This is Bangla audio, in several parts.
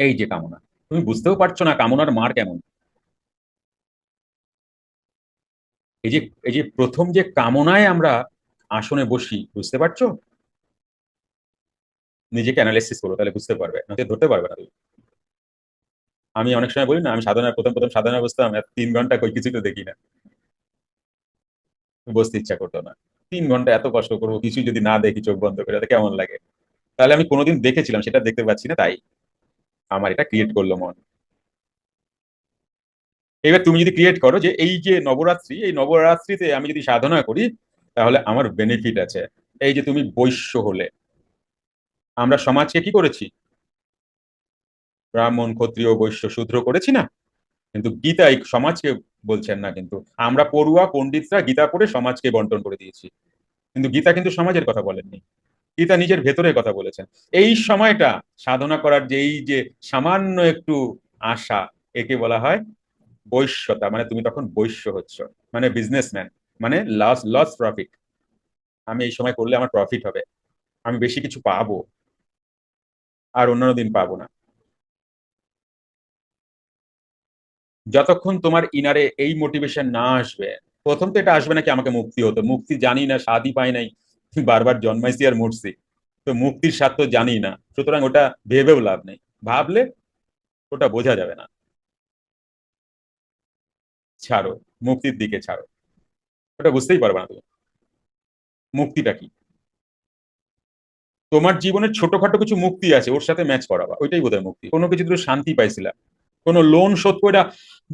এই যে কামনা, তুমি বুঝতেও পারছো না কামনার মার কেমন। এই যে এই যে প্রথম যে কামনায় আমরা আসনে বসি, বুঝতে পারছো? নিজেকে অ্যানালাইসিস করো, তাহলে বুঝতে পারবে, না ধরতে পারবে না তুমি। আমি অনেক সময় বলি না, আমি সাধনার প্রথম প্রথম সাধনা বসতাম, 3 ঘন্টা কই কিছু তো দেখি না, বসতে ইচ্ছা করতো না। 3 ঘন্টা এত কষ্ট করবো, কিছু যদি না দেখি চোখ বন্ধ করে, তাহলে কেমন লাগে? তাহলে আমি কোনোদিন দেখেছিলাম, সেটা দেখতে পাচ্ছি না, তাই আমার এটা ক্রিয়েট করলো মন। এবার তুমি যদি ক্রিয়েট করো যে এই যে নবরাত্রি, এই নবরাত্রিতে আমি যদি সাধনা করি, তাহলে আমার বেনিফিট আছে। এই যে তুমি বৈশ্য হলে, আমরা সমাজকে কি করেছি? ব্রাহ্মণ, ক্ষত্রিয়, বৈশ্য, শূদ্র করেছি না? কিন্তু গীতা এই সমাজকে বলছেন না, কিন্তু আমরা পড়ুয়া পণ্ডিতরা গীতা পড়ে সমাজকে বন্টন করে দিয়েছি। কিন্তু গীতা কিন্তু সমাজের কথা বলেননি, গীতা নিজের ভেতরের কথা বলেছেন। এই সময়টা সাধনা করার যে এই যে সামান্য একটু আশা, একে বলা হয় বৈশ্যতা। মানে তুমি তখন বৈশ্য হচ্ছ, মানে বিজনেসম্যান, মানে লস লস প্রফিট। আমি এই সময় করলে আমার প্রফিট হবে, আমি বেশি কিছু পাবো, আর অন্যান্য দিন পাবো না। যতক্ষণ তোমার ইনারে এই মোটিভেশন না আসবে, প্রথম তো এটা আসবে নাকি আমাকে মুক্তি হতো, মুক্তি জানি না, স্বাদই পাই নাই, বারবার জন্মাইছি আর মরছি। তো মুক্তির স্বাদ তো জানি না, সুতরাং ওটা ভেবেও লাভ নেই, ভাবলে ওটা বোঝা যাবে না। ছাড়ো, মুক্তির দিকে ছাড়ো, ওটা বুঝতেই পারবে না তুমি মুক্তিটা কি। তোমার জীবনের ছোটখাটো কিছু মুক্তি আছে, ওর সাথে ম্যাচ করাবা, ওইটাই বোধহয় মুক্তি। কোনো কিছু তুমি শান্তি পাইছিলা, কোনো লোন শোধ করে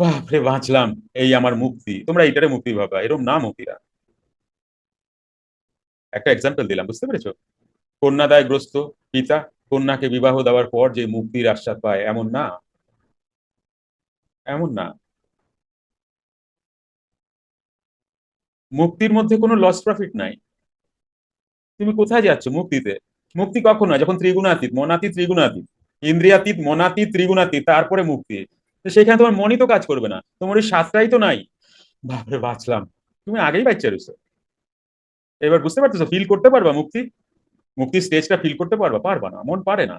বাপরে বাঁচলাম, এই আমার মুক্তি, তোমরা এইটারে মুক্তি ভাবা, এরকম না মুক্তিরা। একটা এক্সাম্পল দিলাম, বুঝতে পেরেছো? কন্যাদায়গ্রস্ত পিতা কন্যাকে বিবাহ দেওয়ার পর যে মুক্তির আশ্বাদ পায়, এমন না, এমন না। মুক্তির মধ্যে কোনো লস প্রফিট নাই। তুমি কোথায় যাচ্ছ মুক্তিতে? মুক্তি কখন হয়? যখন ত্রিগুণাতীত, মনাতীত, ত্রিগুণাতীত, ইন্দ্রিয়াতীত, মনাতীত, ত্রিগুণাতীত, তারপরে মুক্তি। তো সেখানে তোমার মনই তো কাজ করবে না, তোমার ওই সাতটাই তো নাই, বাপরে বাঁচলাম, তুমি আগেই বাচ্চা রয়েছো। এবার বুঝতে পারতেছো, ফিল করতে পারবা মুক্তি? মুক্তির স্টেজটা ফিল করতে পারবা? পারবা না, মন পারে না।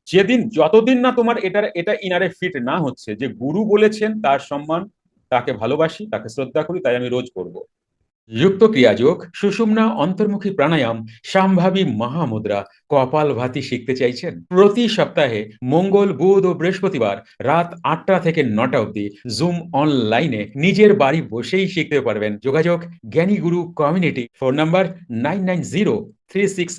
যেদিন যতদিন না তোমার এটা ইনারে ফিট না হচ্ছে যে গুরু বলেছেন তার সম্মান, তাকে ভালোবাসি, তাকে শ্রদ্ধা করি, তাই আমি রোজ করব। যুক্ত ক্রিয়াযোগ, সুষুম্না অন্তর্মুখী প্রাণায়াম, সম্ভাবী মহামুদ্রা, কপালভাতি শিখতে চাইছেন? প্রতি সপ্তাহে মঙ্গল, বুধ ও বৃহস্পতিবার রাত 8টা থেকে 9টা অবধি জুম অনলাইনে নিজের বাড়ি বসেই শিখতে পারবেন। যোগাযোগ জ্ঞানী গুরু কমিউনিটি, ফোন নাম্বার 990368